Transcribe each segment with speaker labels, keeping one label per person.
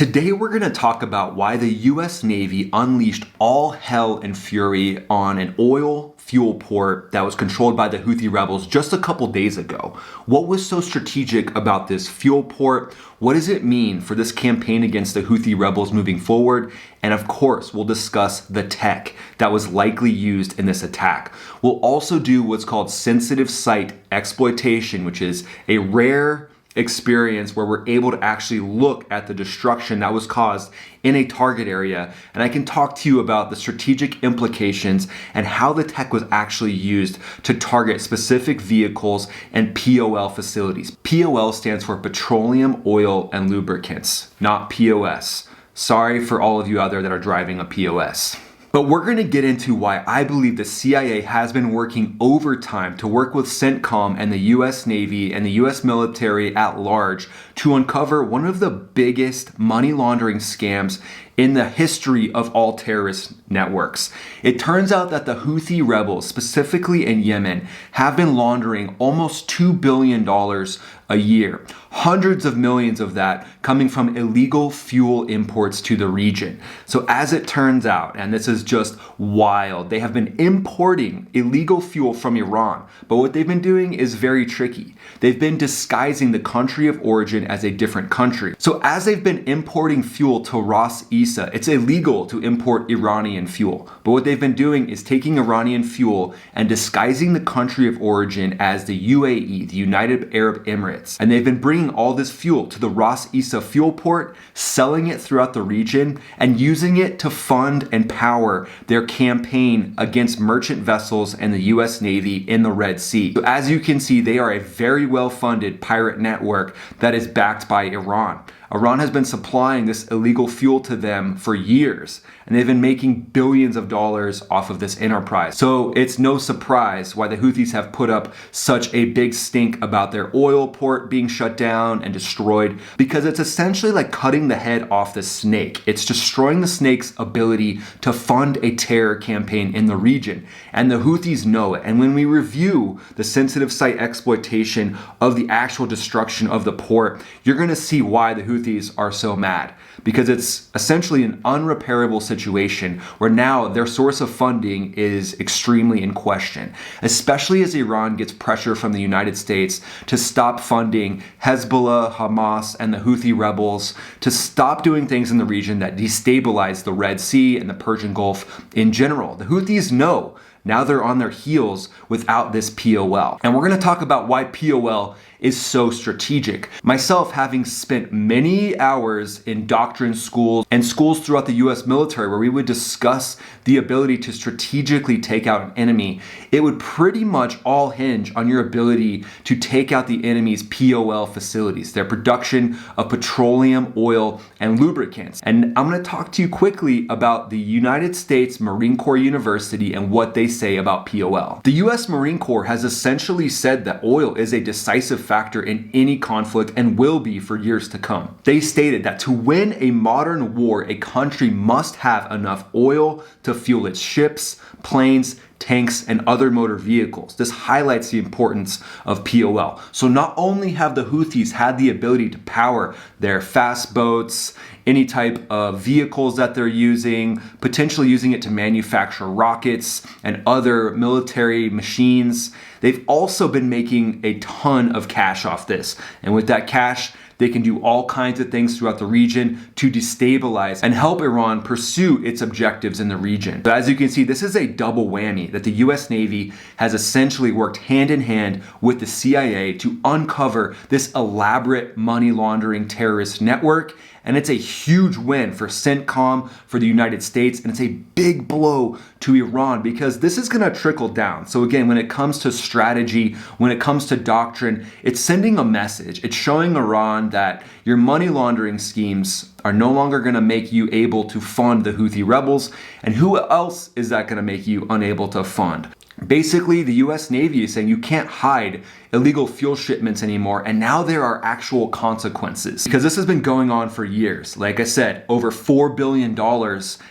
Speaker 1: Today we're going to talk about why the US Navy unleashed all hell and fury on an oil fuel port that was controlled by the Houthi rebels just a couple days ago. What was so strategic about this fuel port? What does it mean for this campaign against the Houthi rebels moving forward? And of course, we'll discuss the tech that was likely used in this attack. We'll also do what's called sensitive site exploitation, which is a rare experience where we're able to actually look at the destruction that was caused in a target area, and I can talk to you about the strategic implications and how the tech was actually used to target specific vehicles and POL facilities. POL stands for petroleum, oil, and lubricants, not POS. Sorry for all of you out there that are driving a POS. But we're going to get into why I believe the CIA has been working overtime to work with CENTCOM and the US Navy and the US military at large to uncover one of the biggest money laundering scams in the history of all terrorist networks. It turns out that the Houthi rebels, specifically in Yemen, have been laundering almost $2 billion a year. Hundreds of millions of that coming from illegal fuel imports to the region. So as it turns out, and this is just wild, they have been importing illegal fuel from Iran, but what they've been doing is very tricky. They've been disguising the country of origin as a different country. So as they've been importing fuel to Ras Isa, it's illegal to import Iranian fuel. But what they've been doing is taking Iranian fuel and disguising the country of origin as the UAE, the United Arab Emirates. And they've been bringing all this fuel to the Ras Isa fuel port, selling it throughout the region, and using it to fund and power their campaign against merchant vessels and the US Navy in the Red Sea. So as you can see, they are a very well-funded pirate network that is backed by Iran. Iran has been supplying this illegal fuel to them for years, and they've been making billions of dollars off of this enterprise. So it's no surprise why the Houthis have put up such a big stink about their oil port being shut down and destroyed, because it's essentially like cutting the head off the snake. It's destroying the snake's ability to fund a terror campaign in the region, and the Houthis know it. And when we review the sensitive site exploitation of the actual destruction of the port, you're going to see why the Houthis are so mad, because it's essentially an unrepairable situation where now their source of funding is extremely in question, especially as Iran gets pressure from the United States to stop funding Hezbollah, Hamas, and the Houthi rebels, to stop doing things in the region that destabilize the Red Sea and the Persian Gulf in general. The Houthis know now they're on their heels without this POL. And we're going to talk about why POL is so strategic. Myself, having spent many hours in doctrine schools and schools throughout the US military where we would discuss the ability to strategically take out an enemy, it would pretty much all hinge on your ability to take out the enemy's POL facilities, their production of petroleum, oil, and lubricants. And I'm going to talk to you quickly about the United States Marine Corps University and what they say about POL. The US Marine Corps has essentially said that oil is a decisive factor in any conflict and will be for years to come. They stated that to win a modern war, a country must have enough oil to fuel its ships, planes, tanks, and other motor vehicles. This highlights the importance of POL. So not only have the Houthis had the ability to power their fast boats, any type of vehicles that they're using, potentially using it to manufacture rockets and other military machines, they've also been making a ton of cash off this. And with that cash, they can do all kinds of things throughout the region to destabilize and help Iran pursue its objectives in the region. But as you can see, this is a double whammy that the US Navy has essentially worked hand in hand with the CIA to uncover this elaborate money laundering terrorist network. And it's a huge win for CENTCOM, for the United States, and it's a big blow to Iran, because this is going to trickle down. So again, when it comes to strategy, when it comes to doctrine, it's sending a message. It's showing Iran that your money laundering schemes are no longer going to make you able to fund the Houthi rebels. And who else is that going to make you unable to fund? Basically, the US Navy is saying you can't hide illegal fuel shipments anymore, and now there are actual consequences. Because this has been going on for years. Like I said, over $4 billion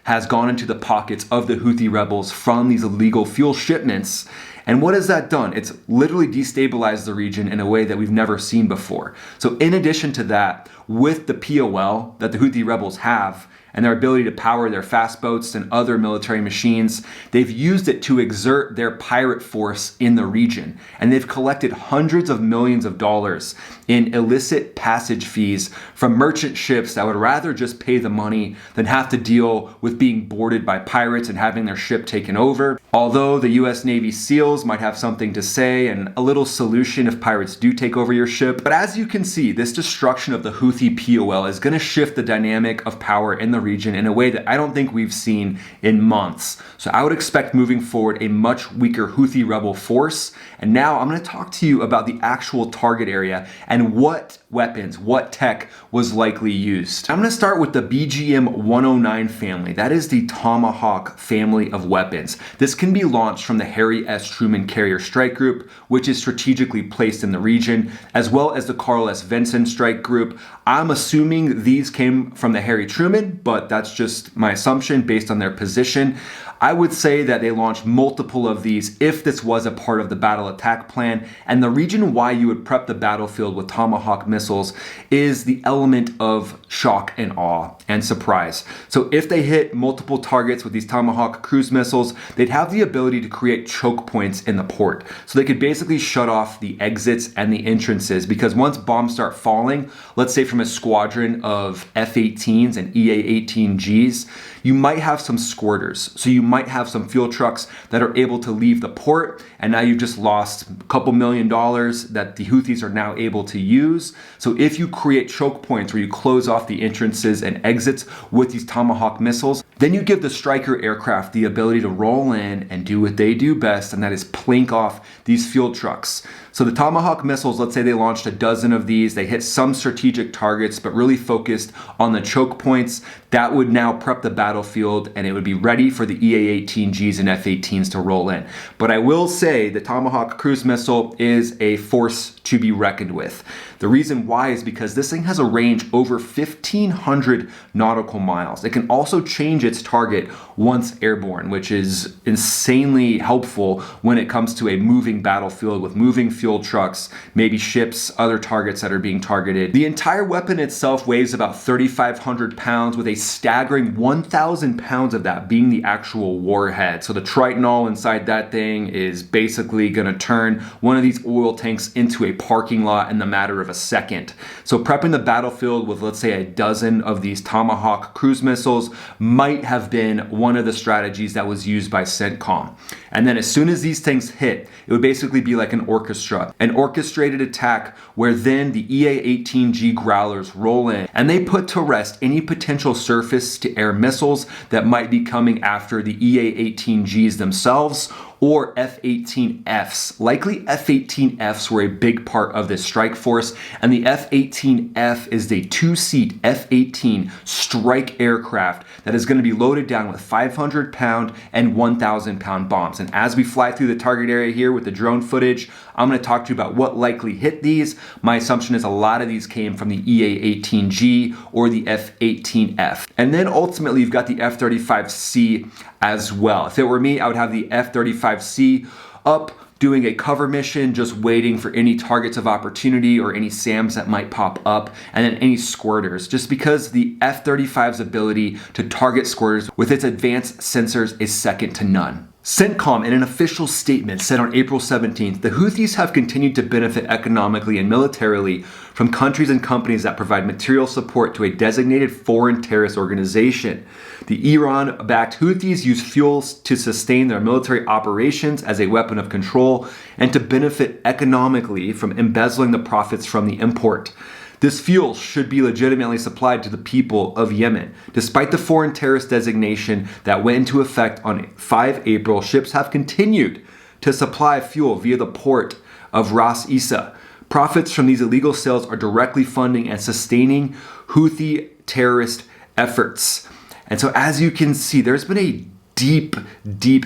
Speaker 1: has gone into the pockets of the Houthi rebels from these illegal fuel shipments. And what has that done? It's literally destabilized the region in a way that we've never seen before. So in addition to that, with the POL that the Houthi rebels have, and their ability to power their fast boats and other military machines, they've used it to exert their pirate force in the region. And they've collected hundreds of millions of dollars in illicit passage fees from merchant ships that would rather just pay the money than have to deal with being boarded by pirates and having their ship taken over. Although the US Navy SEALs might have something to say and a little solution if pirates do take over your ship. But as you can see, this destruction of the Houthi POL is going to shift the dynamic of power in the region in a way that I don't think we've seen in months. So I would expect moving forward a much weaker Houthi rebel force. And now I'm going to talk to you about the actual target area and what weapons, what tech was likely used. I'm going to start with the BGM-109 family. That is the Tomahawk family of weapons. This can be launched from the Harry S. Truman Carrier Strike Group, which is strategically placed in the region, as well as the Carl S. Vinson Strike Group. I'm assuming these came from the Harry Truman, but that's just my assumption based on their position. I would say that they launched multiple of these if this was a part of the battle attack plan. And the reason why you would prep the battlefield with Tomahawk missiles is the element of shock and awe and surprise. So if they hit multiple targets with these Tomahawk cruise missiles, they'd have the ability to create choke points in the port. So they could basically shut off the exits and the entrances, because once bombs start falling, let's say from a squadron of F-18s and EA-18Gs, you might have some squirters. So you might have some fuel trucks that are able to leave the port, and now you've just lost a couple $1 million that the Houthis are now able to use. So if you create choke points where you close off the entrances and exits with these Tomahawk missiles, then you give the Striker aircraft the ability to roll in and do what they do best, and that is plink off these fuel trucks. So the Tomahawk missiles, let's say they launched a dozen of these, they hit some strategic targets, but really focused on the choke points. That would now prep the battlefield, and it would be ready for the EA-18Gs and F-18s to roll in. But I will say the Tomahawk cruise missile is a force to be reckoned with. The reason why is because this thing has a range over 1,500 nautical miles. It can also change its target once airborne, which is insanely helpful when it comes to a moving battlefield with moving fuel trucks, maybe ships, other targets that are being targeted. The entire weapon itself weighs about 3,500 pounds, with a staggering 1,000 pounds of that being the actual warhead. So the Tritonol inside that thing is basically going to turn one of these oil tanks into a parking lot in the matter of a second. So prepping the battlefield with, let's say, a dozen of these Tomahawk cruise missiles might have been one of the strategies that was used by CENTCOM. And then as soon as these things hit, it would basically be like an orchestra, an orchestrated attack where then the EA-18G Growlers roll in and they put to rest any potential surface-to-air missiles that might be coming after the EA-18Gs themselves, or F-18Fs. Likely F-18Fs were a big part of this strike force, and the F-18F is the two-seat F-18 strike aircraft that is going to be loaded down with 500-pound and 1,000-pound bombs. And as we fly through the target area here with the drone footage, I'm going to talk to you about what likely hit these. My assumption is a lot of these came from the EA-18G or the F-18F. And then ultimately you've got the F-35C as well. If it were me, I would have the F-35C up doing a cover mission, just waiting for any targets of opportunity or any SAMs that might pop up, and then any squirters, just because the F-35's ability to target squirters with its advanced sensors is second to none. CENTCOM, in an official statement, said on April 17th, the Houthis have continued to benefit economically and militarily from countries and companies that provide material support to a designated foreign terrorist organization. The Iran-backed Houthis use fuels to sustain their military operations as a weapon of control and to benefit economically from embezzling the profits from the import. This fuel should be legitimately supplied to the people of Yemen. Despite the foreign terrorist designation that went into effect on 5 April, ships have continued to supply fuel via the port of Ras Isa. Profits from these illegal sales are directly funding and sustaining Houthi terrorist efforts. And so as you can see, there's been a deep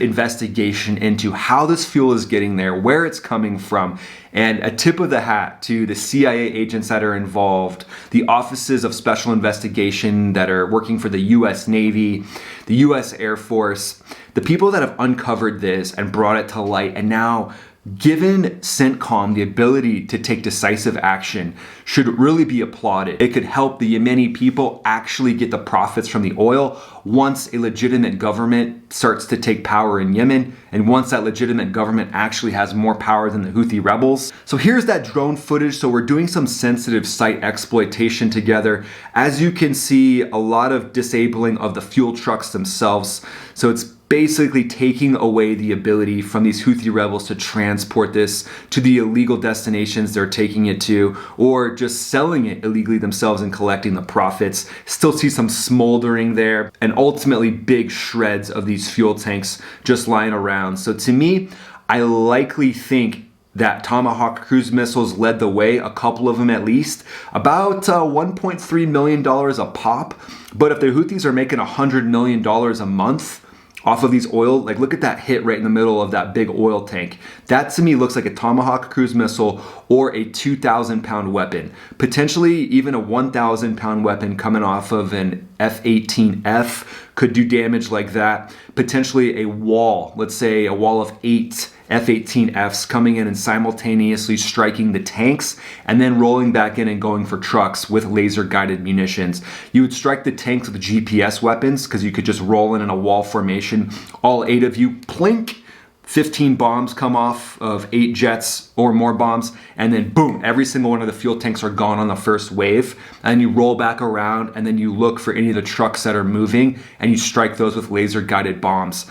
Speaker 1: investigation into how this fuel is getting there, where it's coming from, and a tip of the hat to the CIA agents that are involved, the offices of special investigation that are working for the US Navy, the US Air Force, the people that have uncovered this and brought it to light and now given CENTCOM the ability to take decisive action should really be applauded. It could help the Yemeni people actually get the profits from the oil once a legitimate government starts to take power in Yemen, and once that legitimate government actually has more power than the Houthi rebels. So here's that drone footage. So we're doing some sensitive site exploitation together. As you can see, a lot of disabling of the fuel trucks themselves. So it's basically taking away the ability from these Houthi rebels to transport this to the illegal destinations they're taking it to, or just selling it illegally themselves and collecting the profits. Still see some smoldering there, and ultimately big shreds of these fuel tanks just lying around. So to me, I likely think that Tomahawk cruise missiles led the way, a couple of them at least, about $1.3 million a pop. But if the Houthis are making $100 million a month off of these oil, like look at that hit right in the middle of that big oil tank. That to me looks like a Tomahawk cruise missile or a 2,000 pound weapon. Potentially even a 1,000 pound weapon coming off of an F-18F could do damage like that. Potentially a wall, let's say a wall of 8 F-18Fs coming in and simultaneously striking the tanks and then rolling back in and going for trucks with laser guided munitions. You would strike the tanks with GPS weapons because you could just roll in a wall formation. All 8 of you, plink, 15 bombs come off of 8 jets or more bombs, and then boom, every single one of the fuel tanks are gone on the first wave. And you roll back around and then you look for any of the trucks that are moving and you strike those with laser guided bombs.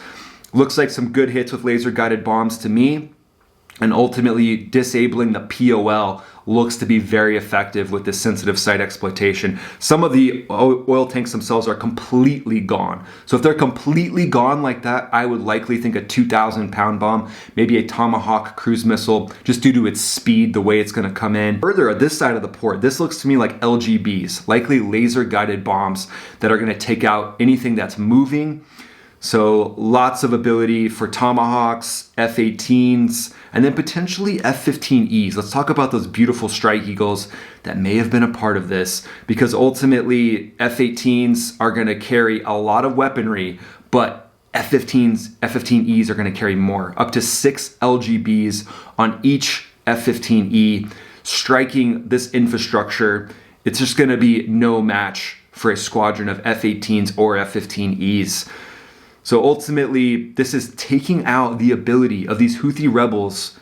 Speaker 1: Looks like some good hits with laser guided bombs to me. And ultimately disabling the POL looks to be very effective with this sensitive site exploitation. Some of the oil tanks themselves are completely gone. So if they're completely gone like that, I would likely think a 2,000 pound bomb, maybe a Tomahawk cruise missile, just due to its speed, the way it's gonna come in. Further, at this side of the port, this looks to me like LGBs, likely laser guided bombs that are gonna take out anything that's moving. So lots of ability for Tomahawks, F-18s, and then potentially F-15Es. Let's talk about those beautiful Strike Eagles that may have been a part of this, because ultimately F-18s are going to carry a lot of weaponry, but F-15Es are going to carry more, up to 6 LGBs on each F-15E. Striking this infrastructure, it's just going to be no match for a squadron of F-18s or F-15Es. So ultimately, this is taking out the ability of these Houthi rebels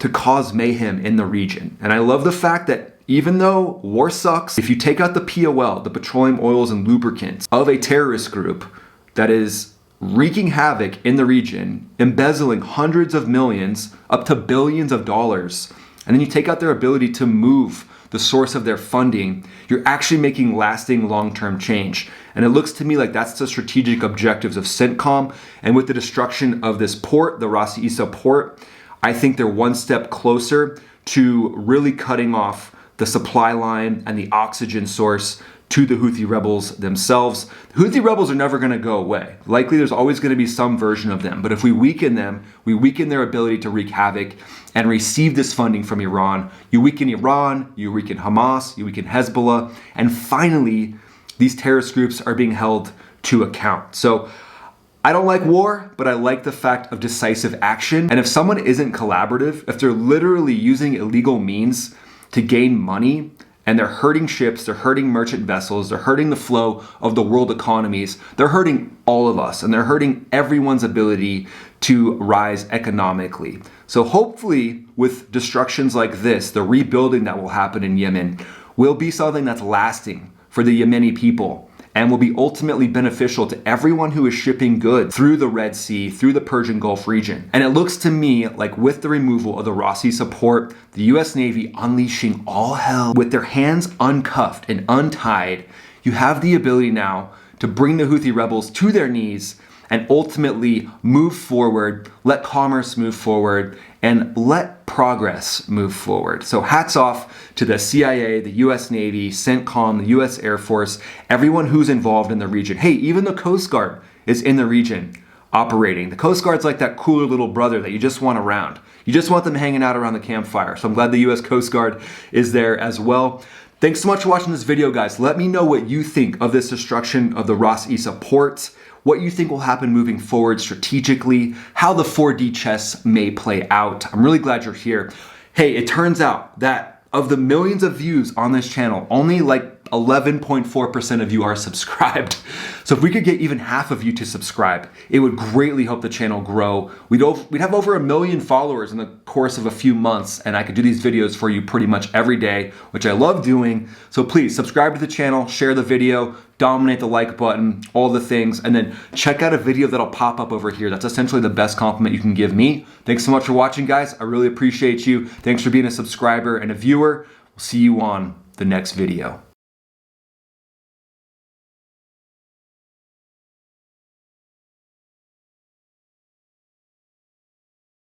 Speaker 1: to cause mayhem in the region. And I love the fact that even though war sucks, if you take out the POL, the petroleum, oils, and lubricants of a terrorist group that is wreaking havoc in the region, embezzling hundreds of millions, up to billions of dollars, and then you take out their ability to move the source of their funding, you're actually making lasting long-term change. And it looks to me like that's the strategic objectives of CENTCOM. And with the destruction of this port, the Ras Isa port, I think they're one step closer to really cutting off the supply line and the oxygen source to the Houthi rebels themselves. The Houthi rebels are never going to go away. Likely there's always going to be some version of them. But if we weaken them, we weaken their ability to wreak havoc and receive this funding from Iran. You weaken Iran, you weaken Hamas, you weaken Hezbollah, and finally, these terrorist groups are being held to account. So I don't like war, but I like the fact of decisive action. And if someone isn't collaborative, if they're literally using illegal means to gain money, and they're hurting ships, they're hurting merchant vessels, they're hurting the flow of the world economies, they're hurting all of us, and they're hurting everyone's ability to rise economically. So hopefully with destructions like this, the rebuilding that will happen in Yemen will be something that's lasting for the Yemeni people and will be ultimately beneficial to everyone who is shipping goods through the Red Sea, through the Persian Gulf region. And it looks to me like with the removal of the Ras Isa port, the US Navy unleashing all hell with their hands uncuffed and untied, you have the ability now to bring the Houthi rebels to their knees and ultimately move forward, let commerce move forward, and let progress move forward. So hats off to the CIA, the US Navy, CENTCOM, the US Air Force, everyone who's involved in the region. Hey, even the Coast Guard is in the region. operating. The Coast Guard's like that cooler little brother that you just want around. You just want them hanging out around the campfire. So I'm glad the US Coast Guard is there as well. Thanks so much for watching this video, guys. Let me know what you think of this destruction of the Ras Isa ports, what you think will happen moving forward strategically, how the 4D chess may play out. I'm really glad you're here. Hey, it turns out that of the millions of views on this channel, only like 11.4% of you are subscribed. So if we could get even half of you to subscribe, it would greatly help the channel grow. We'd have over 1 million followers in the course of a few months, and I could do these videos for you pretty much every day, which I love doing. So please subscribe to the channel, share the video, dominate the like button, all the things, and then check out a video that'll pop up over here. That's essentially the best compliment you can give me. Thanks so much for watching, guys. I really appreciate you. Thanks for being a subscriber and a viewer. We'll see you on the next video.